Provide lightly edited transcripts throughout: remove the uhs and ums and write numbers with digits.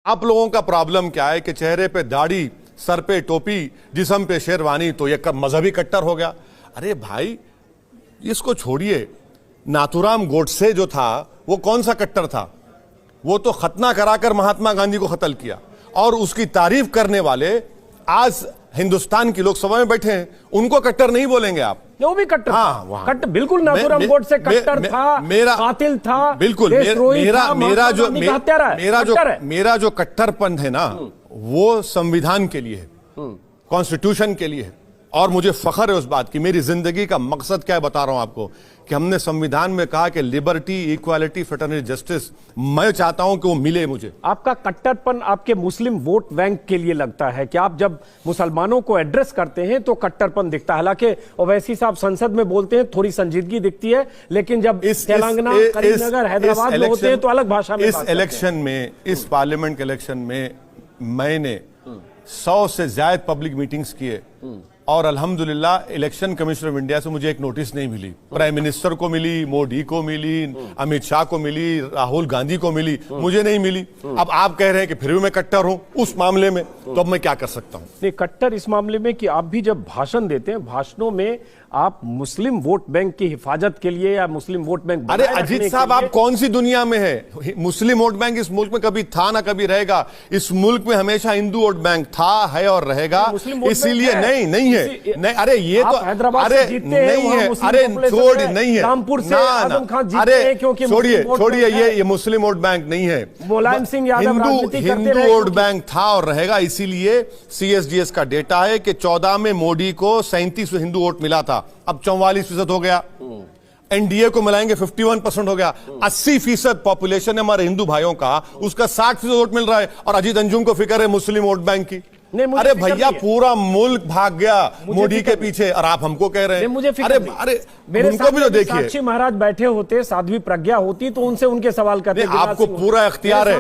आप लोगों का प्रॉब्लम क्या है कि चेहरे पे दाढ़ी, सर पे टोपी, जिस्म पे शेरवानी, तो ये मजहबी कट्टर हो गया। अरे भाई इसको छोड़िए। नाथूराम गोडसे जो था वो कौन सा कट्टर था? वो तो खतना कराकर महात्मा गांधी को कत्ल किया, और उसकी तारीफ करने वाले आज हिंदुस्तान की लोकसभा में बैठे हैं, उनको कट्टर नहीं बोलेंगे आप? वो भी कट्टर था। कट्टर बिल्कुल नाथूराम गोडसे कट्टर था, कातिल था, बिल्कुल। मेरा जो कट्टरपन है ना, वो संविधान के लिए है, कॉन्स्टिट्यूशन के लिए है, और मुझे फख्र है उस बात की। मेरी जिंदगी का मकसद क्या है बता रहा हूं आपको, कि हमने संविधान में कहा कि लिबर्टी, इक्वालिटी, फ्रेटर्निटी, जस्टिस। मैं चाहता हूं कि वो मिले मुझे। आपका कट्टरपन आपके मुस्लिम वोट बैंक के लिए लगता है कि आप जब मुसलमानों को एड्रेस करते हैं तो कट्टरपन दिखता है। हालांकि ओवैसी साहब संसद में बोलते हैं थोड़ी संजीदगी दिखती है, लेकिन जब तेलंगाना, करीमनगर, हैदराबाद में होते हैं तो अलग भाषा में। इस इलेक्शन में, इस पार्लियामेंट के इलेक्शन में मैंने 100 से ज्यादा पब्लिक मीटिंग्स किए, और अल्हम्दुलिल्लाह इलेक्शन कमिश्नर ऑफ इंडिया से मुझे एक नोटिस नहीं मिली। प्राइम मिनिस्टर को मिली, मोदी को मिली, अमित शाह को मिली, राहुल गांधी को मिली, मुझे नहीं मिली। अब आप कह रहे हैं कि फिर भी मैं कट्टर हूं उस मामले में, तो अब मैं क्या कर सकता हूं? नहीं, कट्टर इस मामले में कि आप भी जब भाषण देते हैं, भाषणों में आप मुस्लिम वोट बैंक की हिफाजत के लिए या मुस्लिम वोट बैंक, अरे अजीत साहब, आप कौन सी दुनिया में है? मुस्लिम वोट बैंक इस मुल्क में कभी था ना कभी रहेगा। इस मुल्क में हमेशा हिंदू वोट बैंक था, है और रहेगा। इसीलिए नहीं है। नहीं, अरे ये तो हैदराबाद अरे नहीं है, अरे छोड़ नहीं है, रामपुर से आजम खान जीते हैं, क्योंकि छोड़िए ये मुस्लिम वोट बैंक नहीं है। मुलायम सिंह यादव हिंदू वोट बैंक था और रहेगा। इसीलिए CSDS का डेटा है कि 14 में मोदी को 37% हिंदू वोट मिला था, अब 44% हो गया। NDA को मिलाएंगे 51% हो गया। 80% पॉपुलेशन है हमारे हिंदू भाइयों का, उसका 60% वोट मिल रहा है, और अजीत अंजुम को फिक्र है मुस्लिम वोट बैंक की। अरे भैया, पूरा मुल्क भाग गया मोदी के पीछे, और आप हमको कह रहे हैं। मुझे अरे मेरे उनको भी तो देखिए। साक्षी महाराज बैठे होते, साध्वी प्रज्ञा होती, तो उनसे उनके सवाल करते। आपको पूरा इख्तियार है,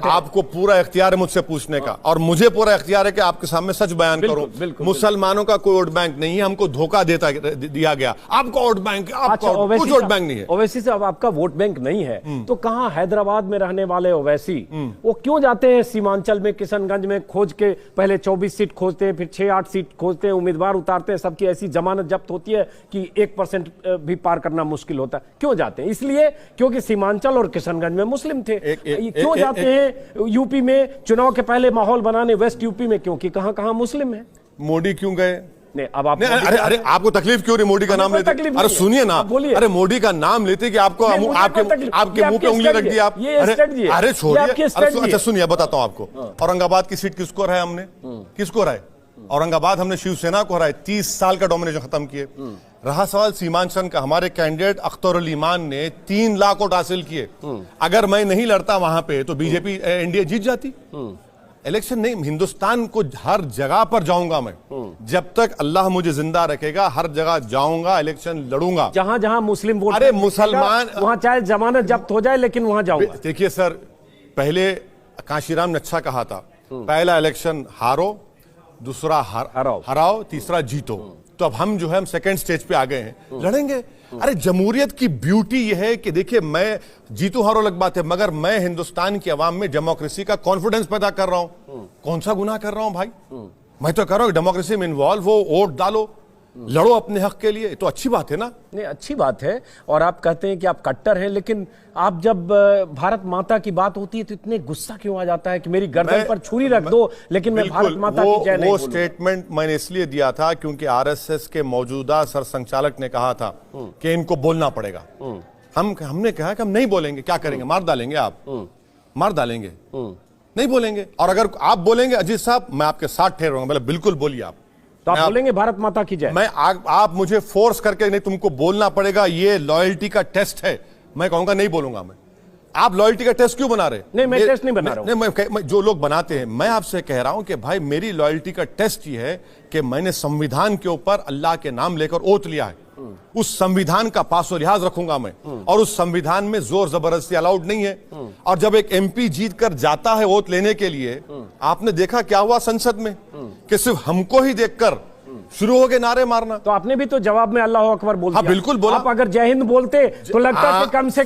आपको पूरा इख्तियार है मुझसे पूछने का, और मुझे पूरा इख्तियार है कि आपके सामने सच बयान करूं। मुसलमानों का कोई वोट बैंक नहीं है, हमको धोखा दिया गया। आपका वोट बैंक, आपका कुछ वोट बैंक नहीं है। ओवैसी से अब आपका वोट बैंक नहीं है, तो कहां हैदराबाद में रहने वाले ओवैसी वो क्यों जाते हैं सीमांचल में, किशनगंज में खोज के? पहले 24 सीट खोजते हैं, फिर 6-8 सीट खोजते हैं, उम्मीदवार उतारते हैं, सबकी ऐसी जमानत जब्त होती है कि 1% भी पार करना मुश्किल होता है। क्यों जाते हैं? इसलिए क्योंकि सीमांचल और किशनगंज में मुस्लिम थे। क्यों जाते हैं यूपी में चुनाव के पहले माहौल बनाने, वेस्ट यूपी में? क्योंकि कहां कहां मुस्लिम है। मोदी क्यों गए? नहीं, अब आप अरे आपको तकलीफ क्यों रही मोदी का नाम लेते? अरे सुनिए ना, अरे मोदी का नाम लेते कि आपको आपके मुंह पे उंगली रख दी आप। अरे छोड़िए। अच्छा सुनिए, बताता हूं आपको। औरंगाबाद की सीट किसको हराया हमने? किसको हराए? औरंगाबाद हमने शिवसेना को हराए, 30 साल का डोमिनेशन खत्म किए। रहा सवाल सीमांचल का, हमारे कैंडिडेट अख्तर अली ईमान ने 3 लाख वोट हासिल किए। अगर मैं नहीं लड़ता वहां पे तो बीजेपी NDA जीत जाती। इलेक्शन नहीं, हिंदुस्तान को हर जगह पर जाऊंगा मैं, जब तक अल्लाह मुझे जिंदा रखेगा हर जगह जाऊंगा, इलेक्शन लड़ूंगा। जहां जहां मुस्लिम वोट, अरे मुसलमान, वहां चाहे जमानत जब्त हो जाए, लेकिन वहां जाऊंगा। देखिए सर, पहले काशीराम ने अच्छा कहा था, पहला इलेक्शन हारो, दूसरा हराओ, तीसरा जीतो। तो अब हम जो है, हम सेकंड स्टेज पे आ गए हैं, लड़ेंगे। अरे जमहूरियत की ब्यूटी यह है कि देखिए, मैं जीतू हारो अलग बात है, मगर मैं हिंदुस्तान की आवाम में डेमोक्रेसी का कॉन्फिडेंस पैदा कर रहा हूं। कौन सा गुनाह कर रहा हूं भाई? मैं तो कर रहा हूं डेमोक्रेसी में इन्वॉल्व हो, वोट डालो, लड़ो अपने हक के लिए, तो अच्छी बात है ना? नहीं, अच्छी बात है। और आप कहते हैं कि आप कट्टर हैं, लेकिन आप जब भारत माता की बात होती है तो इतने गुस्सा क्यों आ जाता है कि मेरी गर्दन पर छुरी रख दो, लेकिन मैं भारत माता की जय नहीं? वो स्टेटमेंट मैंने इसलिए दिया था क्योंकि RSS के मौजूदा सरसंघचालक ने कहा था कि इनको बोलना पड़ेगा। हमने कहा कि हम नहीं बोलेंगे। क्या करेंगे? मार डालेंगे? आप मार डालेंगे? नहीं बोलेंगे। और अगर आप बोलेंगे अजीत साहब, मैं आपके साथ ठहरूंगा। बोले बिल्कुल बोलिए आप। तो आप बोलेंगे भारत माता की जय? आप मुझे फोर्स करके नहीं, तुमको बोलना पड़ेगा, ये लॉयल्टी का टेस्ट है, मैं कहूंगा नहीं बोलूंगा मैं। आप लॉयल्टी का टेस्ट क्यों बना रहे? नहीं, मैं टेस्ट नहीं बना रहा हूं। मैं जो लोग बनाते हैं, मैं आपसे कह रहा हूं कि भाई मेरी लॉयल्टी का टेस्ट ये है कि मैंने संविधान के ऊपर अल्लाह के नाम लेकर ओथ लिया है। उस संविधान का पासो लिहाज रखूंगा मैं, और उस संविधान में जोर जबरदस्ती अलाउड नहीं है। और जब एक MP जीत कर जाता है वोट लेने के लिए, आपने देखा क्या हुआ संसद में, कि सिर्फ हमको ही देखकर शुरू हो गए नारे मारना। तो आपने भी तो जवाब में अल्लाह अकबर बोल दिया। हाँ बिल्कुल बोला। आप अगर जय हिंद बोलते तो लगता है कि कम से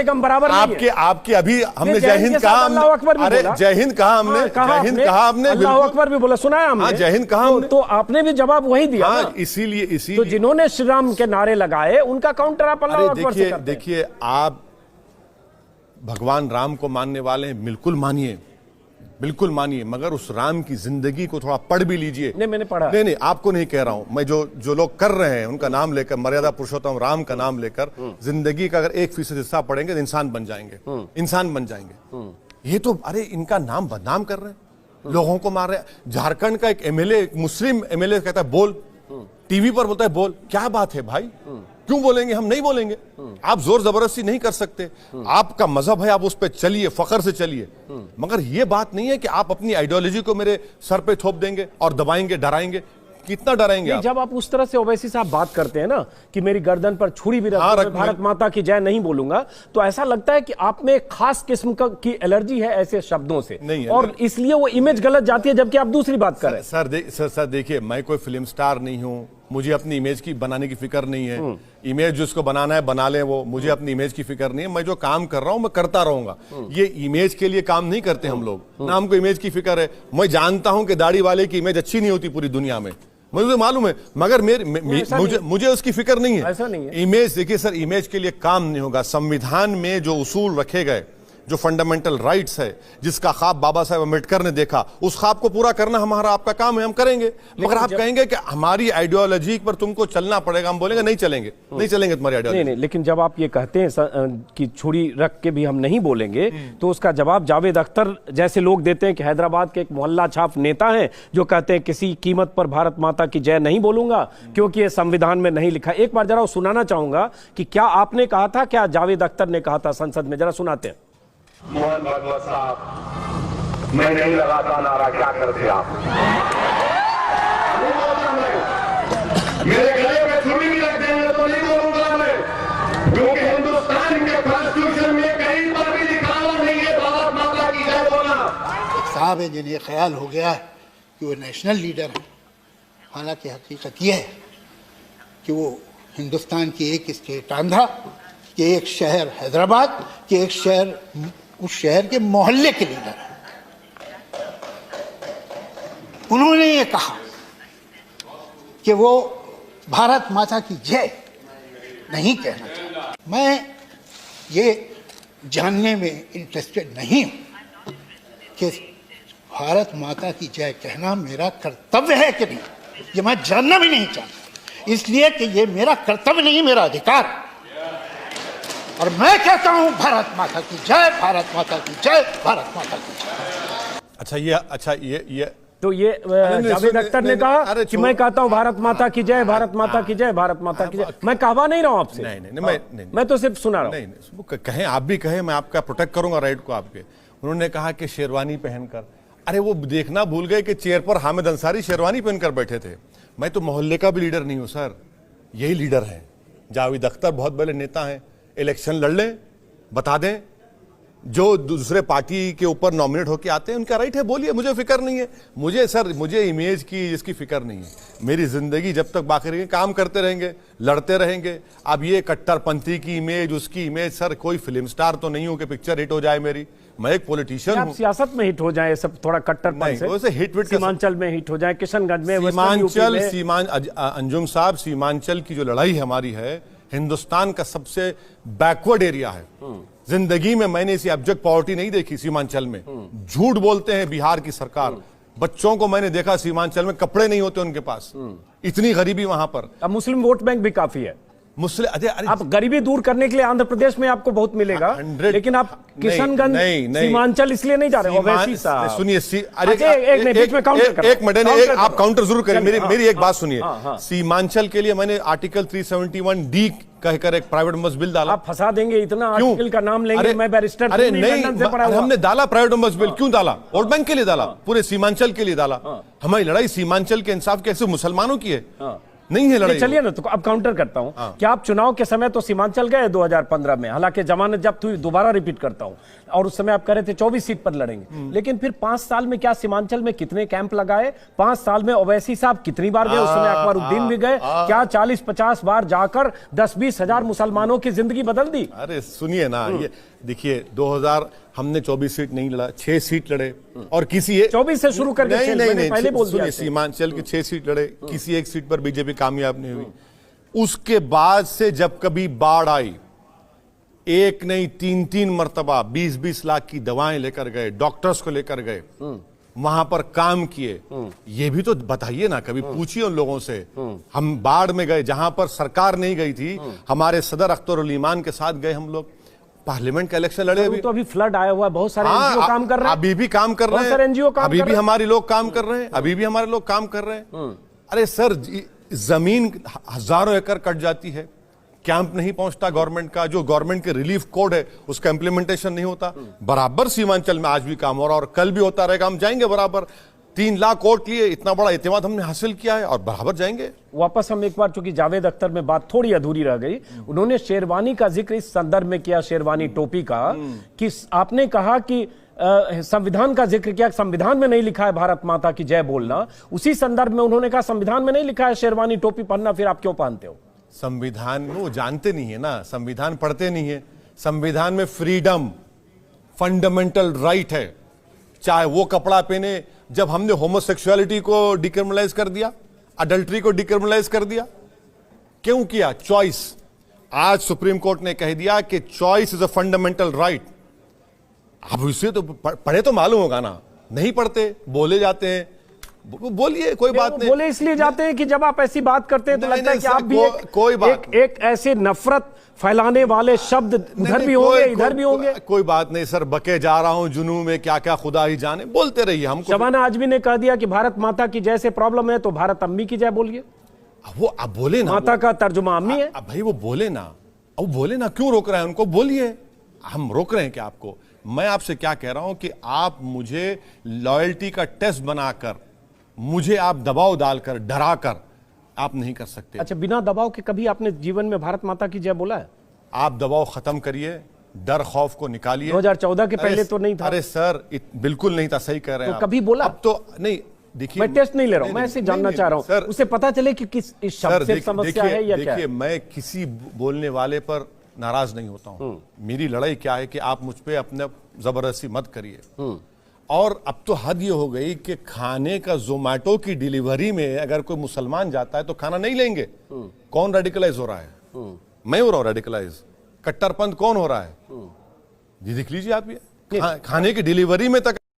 कम बराबर नहीं है। आपके अभी हमने जय हिंद कहा, अल्लाह अकबर भी बोला। जय हिंद कहा हमने, जय हिंद कहा हमने, अल्लाह अकबर भी बोला, सुना है हमने। जय हिंद कहा हमने, तो आपने भी जवाब वही दिया ना। इसीलिए तो जिन्होंने श्री राम के नारे लगाए उनका काउंटर आप अल्लाह अकबर से करते हैं। देखिए, आप भगवान राम को मानने वाले हैं, बिल्कुल मानिए, बिल्कुल मानिए, मगर उस राम की जिंदगी को थोड़ा पढ़ भी लीजिए। नहीं, मैंने पढ़ा। नहीं, आपको नहीं कह रहा हूं मैं, जो लोग कर रहे हैं उनका नाम लेकर, मर्यादा पुरुषोत्तम राम का नाम लेकर जिंदगी का अगर 1% हिस्सा पढ़ेंगे तो इंसान बन जाएंगे, इंसान बन जाएंगे। ये तो अरे इनका नाम बदनाम कर रहे हैं, लोगों को मार रहे हैं। झारखंड का एक एमएलए, मुस्लिम एमएलए कहता है बोल, टीवी पर बोलता है बोल। क्या बात है भाई, क्यों बोलेंगे? हम नहीं बोलेंगे। आप जोर जबरदस्ती नहीं कर सकते, आपका मजहब है, आप उस पर चलिए, फखर से चलिए, मगर यह बात नहीं है कि आप अपनी आइडियोलॉजी को मेरे सर पे थोप देंगे और दबाएंगे, डराएंगे। कितना डराएंगे आप? जब आप उस तरह से ओवैसी साहब बात करते हैं ना कि मेरी गर्दन पर छुरी भी रख, भारत माता की जय नहीं बोलूंगा, तो ऐसा लगता है कि आप में एक खास किस्म की एलर्जी है ऐसे शब्दों से, नहीं है, और इसलिए वो इमेज गलत जाती है, जबकि आप दूसरी बात कर रहे हैं। सर देखिए, मैं कोई फिल्म स्टार नहीं हूं, मुझे अपनी इमेज की बनाने की फिक्र नहीं है। इमेज जिसको बनाना है बना ले, वो, मुझे अपनी इमेज की फिक्र नहीं है। मैं जो काम कर रहा हूं मैं करता रहूंगा। ये इमेज के लिए काम नहीं करते हम लोग, ना हमको इमेज की फिक्र है। मैं जानता हूं कि दाढ़ी वाले की इमेज अच्छी नहीं होती पूरी दुनिया में, मुझे मालूम है, मगर मुझे उसकी फिक्र नहीं है। ऐसा नहीं है। इमेज, देखिए सर, इमेज के लिए काम नहीं होगा। संविधान में जो उसूल रखे गए, जो फंडामेंटल राइट्स है, जिसका ख्वाब बाबा साहब अम्बेडकर ने देखा, उस ख्वाब को पूरा करना हमारा आपका काम है, हम करेंगे। मगर आप कहेंगे कि हमारी आइडियोलॉजी पर तुमको चलना पड़ेगा, हम बोलेंगे नहीं चलेंगे, नहीं चलेंगे तुम्हारी आइडियोलॉजी। नहीं, लेकिन जब आप ये कहते हैं कि छुरी रख के भी हम नहीं बोलेंगे, तो उसका जवाब जावेद अख्तर जैसे लोग देते हैं कि हैदराबाद के एक मोहल्ला छाप नेता हैं जो कहते हैं किसी कीमत पर भारत माता की जय नहीं बोलूंगा क्योंकि ये संविधान में नहीं लिखा। एक बार जरा सुनाना चाहूंगा कि क्या आपने कहा था, क्या जावेद अख्तर ने कहा था संसद में, जरा सुनाते हैं। मोहन भागवत साहब, मैं नहीं लगाता नारा, क्या करते आप? मेरे गले में छुरी भी रख देंगे तो नहीं बोलूंगा मैं, क्योंकि हिंदुस्तान के कॉन्स्टिट्यूशन में कहीं पर भी लिखा नहीं है भारत माता की जय बोलना। साहब है जिन्हें ख्याल हो गया कि वो नेशनल लीडर है, हालांकि हकीकत यह है कि वो हिंदुस्तान की एक स्टेट आंध्रा, कि एक शहर हैदराबाद, कि एक शहर, उस शहर के मोहल्ले के लीडर हैं। उन्होंने ये कहा कि वो भारत माता की जय नहीं कहना चाहते। मैं ये जानने में इंटरेस्टेड नहीं हूं कि भारत माता की जय कहना मेरा कर्तव्य है कि नहीं, ये मैं जानना भी नहीं चाहता, इसलिए कि ये मेरा कर्तव्य नहीं, मेरा अधिकार है। और मैं कहता हूं भारत माता की जय, भारत माता की जय, भारत माता की जय। अच्छा ये तो ये जावेद अख्तर ने कहा कि मैं कहता हूं भारत माता की जय, भारत माता की जय, भारत माता की जय। मैं कहवा नहीं रहा हूं आपसे, नहीं, मैं तो सिर्फ सुना रहा हूं। कहें, आप भी कहें, मैं आपका प्रोटेक्ट करूंगा राइट को आपके। उन्होंने कहा कि शेरवानी पहनकर, अरे वो देखना भूल गए कि चेयर पर हामिद अंसारी शेरवानी पहनकर बैठे थे। मैं तो मोहल्ले का भी लीडर नहीं हूं सर, यही लीडर है। जावेद अख्तर बहुत बड़े नेता हैं, इलेक्शन लड़ लें, बता दें, जो दूसरे पार्टी के ऊपर नॉमिनेट होकर आते हैं उनका राइट है, बोलिए, मुझे फिक्र नहीं है। मुझे इमेज की इसकी फिक्र नहीं है। मेरी जिंदगी जब तक बाकी रहेगी काम करते रहेंगे, लड़ते रहेंगे। अब ये कट्टरपंथी की इमेज, उसकी इमेज, सर कोई फिल्म स्टार तो नहीं हूं कि पिक्चर हिट हो जाए मेरी। मैं एक पॉलिटिशियन हूं। सियासत में हिट हो जाए सब, थोड़ा कट्टरपन से हिट सीमांचल में हिट हो जाए, किशनगंज में, अंजुम साहब, सीमांचल की जो लड़ाई हमारी है, हिंदुस्तान का सबसे बैकवर्ड एरिया है। जिंदगी में मैंने ऐसी एब्जेक्ट पॉवर्टी नहीं देखी सीमांचल में। झूठ बोलते हैं बिहार की सरकार, बच्चों को मैंने देखा सीमांचल में कपड़े नहीं होते उनके पास, इतनी गरीबी वहां पर। अब मुस्लिम वोट बैंक भी काफी है, मुस्लिम, अरे आप गरीबी दूर करने के लिए आंध्र प्रदेश में आपको बहुत मिलेगा, लेकिन आप किशनगंज, सीमांचल इसलिए नहीं जा रहे। ओवैसी साहब सुनिए, एक मिनट, आप काउंटर जरूर करिए, मेरी एक बात सुनिए। सीमांचल के लिए मैंने आर्टिकल 371D कहकर एक प्राइवेट बस बिल डाला। आप फंसा देंगे, इतना आर्टिकल का नाम लेंगे। मैं बैरिस्टर, अरे नहीं, हमने डाला प्राइवेट बस बिल। क्यों डाला? वोट बैंक के लिए डाला, पूरे सीमांचल के लिए डाला। हमारी लड़ाई सीमांचल के इंसाफ कैसे मुसलमानों की है। नहीं है लड़ाई। चलिए ना, तो अब काउंटर करता हूं कि आप चुनाव के समय तो सीमांचल गए 2015 में, हालांकि जमानत जब्त हुई, दोबारा रिपीट करता हूं, और उस समय आप कह रहे थे 24 सीट पर लड़ेंगे, लेकिन फिर 5 साल में क्या सीमांचल में कितने कैंप लगाए? 5 साल में ओवैसी साहब कितनी बार गए? उस समय अकबरुद्दीन भी गए, क्या 40-50 बार जाकर 10-20 हजार मुसलमानों की जिंदगी बदल दी? अरे सुनिए ना, ये देखिए 2000 हमने 24 सीट नहीं लड़ा, 6 सीट लड़े, और किसी 24 से शुरू करके नहीं पहले बोल दिया, सीमांचल की 6 सीट लड़े, किसी एक सीट पर बीजेपी कामयाब नहीं हुई। उसके बाद से जब कभी बाढ़ आई, एक नहीं 3-3 मर्तबा 20-20 लाख की दवाएं लेकर गए, डॉक्टर्स को लेकर गए, वहां पर काम किए। ये भी तो बताइए ना, कभी पूछिए उन लोगों से। हम बाढ़ में गए जहां पर सरकार नहीं गई थी, हमारे सदर अख्तर ईमान के साथ गए हम लोग, पार्लियामेंट का इलेक्शन लड़े। तो अभी फ्लड आया हुआ है, बहुत सारे एनजीओ काम कर रहे हैं, अभी भी काम कर रहे हैं, एनजीओ काम अभी भी हमारे लोग काम कर रहे हैं, अभी भी हमारे लोग काम कर रहे हैं। अरे सर, जमीन हजारों एकड़ कट जाती है, कैंप नहीं पहुंचता गवर्नमेंट का, जो गवर्नमेंट के रिलीफ कोड है उसका इंप्लीमेंटेशन नहीं होता। बराबर सीमांचल में आज भी काम हो रहा और कल भी होता रहेगा, हम जाएंगे बराबर। 3 लाख वोट लिए, इतना बड़ा एतमाद हमने हासिल किया है और बराबर जाएंगे। वापस हम एक बार, चूंकि जावेद अख्तर में बात थोड़ी अधूरी रह गई, उन्होंने शेरवानी का जिक्र इस संदर्भ में किया, शेरवानी टोपी का, कि आपने कहा कि संविधान का जिक्र किया, संविधान में नहीं लिखा है भारत माता की जय बोलना। उसी संदर्भ में उन्होंने कहा संविधान में नहीं लिखा है शेरवानी टोपी पहनना, फिर आप क्यों पहनते हो? संविधान में वो जानते नहीं है ना, संविधान पढ़ते नहीं है। संविधान में फ्रीडम, फंडामेंटल राइट है, चाहे वो कपड़ा पहने। जब हमने होमोसेक्सुअलिटी को डिक्रिमिनलाइज कर दिया, अडल्ट्री को डिक्रिमिनलाइज कर दिया, क्यों किया? चॉइस। आज सुप्रीम कोर्ट ने कह दिया कि choice is a fundamental right. अब इसे तो पढ़े तो मालूम होगा ना, नहीं पढ़ते, बोले जाते हैं। बोलिए, कोई बात नहीं। बोले इसलिए जाते हैं कि जब आप ऐसी बात करते हैं तो लगता है कि आप भी एक ऐसे नफरत फैलाने वाले शब्द उधर भी होंगे, इधर भी होंगे। कोई बात नहीं सर, बके जा रहा हूं जुनू में, क्या क्या खुदा ही जाने, बोलते रहिए। हमको शबाना आजमी ने कह दिया कि भारत माता की जय से प्रॉब्लम है तो भारत अम्मी की जय बोलिए। वो अब बोले ना, माता का तर्जुमा अम्मी है। भाई वो बोले ना, अब बोले ना, क्यों रोक रहे हैं उनको? बोलिए। हम रोक रहे हैं क्या आपको? मैं आपसे क्या कह रहा हूं कि आप मुझे लॉयल्टी का टेस्ट बनाकर, मुझे आप दबाव डालकर, डराकर आप नहीं कर सकते। अच्छा, बिना दबाव के कभी आपने जीवन में भारत माता की जय बोला है? आप दबाव खत्म करिए, डर खौफ को निकालिए। 2014 के पहले तो नहीं था। अरे सर, बिल्कुल नहीं था, सही कह रहे हैं। तो कभी बोला? अब तो नहीं। देखिए, मैं टेस्ट नहीं ले रहा हूं, मैं ऐसे जानना चाह रहा हूं, उसे पता चले कि किस इस शब्द से समस्या है या क्या। देखिए, मैं किसी बोलने वाले पर नाराज नहीं होता हूं। मेरी लड़ाई क्या है कि आप मुझ पे अपने जबरदस्ती मत करिए। और अब तो हद ये हो गई कि खाने का जोमैटो की डिलीवरी में अगर कोई मुसलमान जाता है तो खाना नहीं लेंगे। कौन रेडिकलाइज हो रहा है? मैं हो रहा हूं रेडिकलाइज। कट्टरपंथ कौन हो रहा है? ये देख लीजिए आप, ये खाने की डिलीवरी में तक